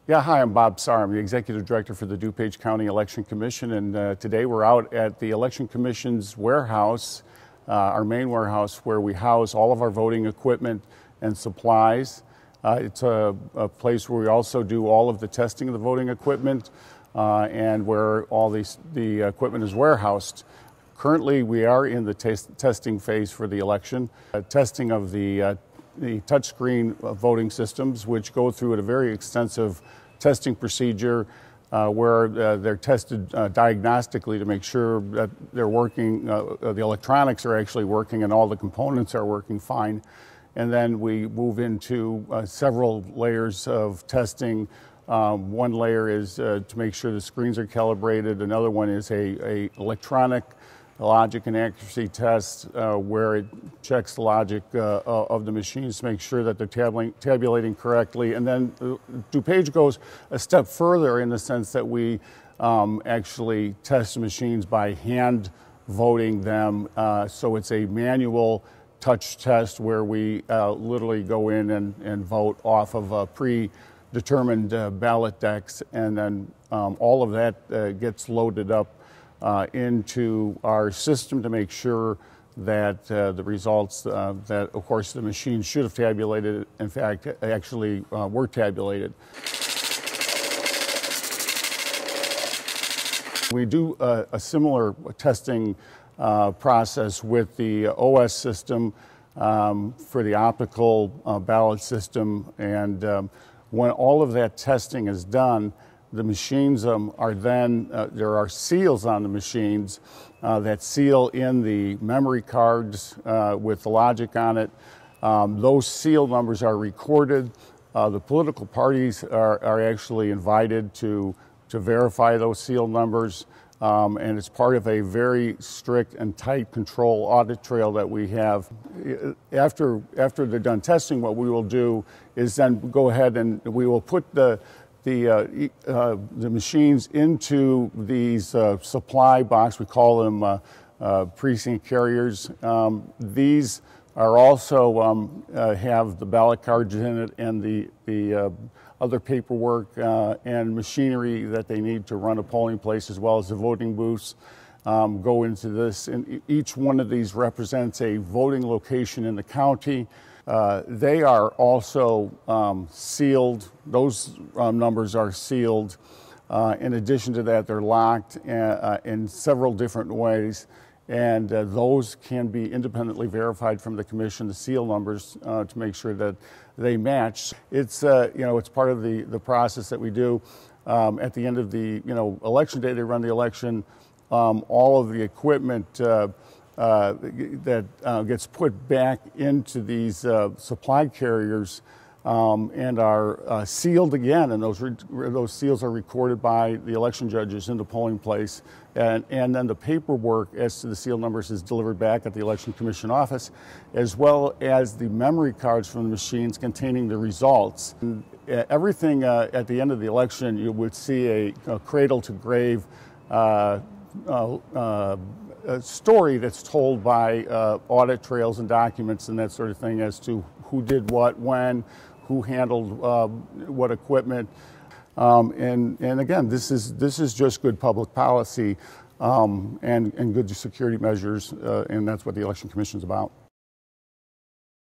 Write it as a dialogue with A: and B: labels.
A: Yeah, hi, I'm Bob Sarr. I'm the Executive Director for the DuPage County Election Commission, and today we're out at the Election Commission's warehouse, our main warehouse, where we house all of our voting equipment and supplies. It's a place where we also do all of the testing of the voting equipment and where all the equipment is warehoused. Currently, we are in the testing phase for the election, testing of the touchscreen voting systems, which go through a very extensive testing procedure where they're tested diagnostically to make sure that they're working, the electronics are actually working and all the components are working fine. And then we move into several layers of testing. One layer is to make sure the screens are calibrated. Another one is a electronic logic and accuracy test where it checks the logic of the machines to make sure that they're tabulating correctly. And then DuPage goes a step further in the sense that we actually test the machines by hand voting them. So it's a manual touch test where we literally go in and vote off of predetermined ballot decks, and then all of that gets loaded up into our system to make sure that the results that, of course, the machine should have tabulated, in fact, actually were tabulated. We do a similar testing process with the OS system for the optical ballot system, and when all of that testing is done, the machines are then, there are seals on the machines that seal in the memory cards with the logic on it. Those seal numbers are recorded. The political parties are actually invited to verify those seal numbers, and it's part of a very strict and tight control audit trail that we have. After they're done testing, what we will do is then go ahead and we will put the machines into these supply box. We call them precinct carriers. These are also have the ballot cards in it and the other paperwork and machinery that they need to run a polling place, as well as the voting booths, go into this. And each one of these represents a voting location in the county. They are also sealed. Those numbers are sealed. In addition to that, they're locked in several different ways, and those can be independently verified from the commission, the seal numbers, to make sure that they match. It's it's part of the process that we do. At the end of the election day, they run the election. All of the equipment that gets put back into these supply carriers and are sealed again, and those seals are recorded by the election judges in the polling place, and then the paperwork as to the seal numbers is delivered back at the Election Commission office, as well as the memory cards from the machines containing the results. And everything at the end of the election, you would see a cradle to grave a story that's told by audit trails and documents and that sort of thing as to who did what, when, who handled what equipment. And again, this is just good public policy and good security measures, and that's what the Election Commission is about.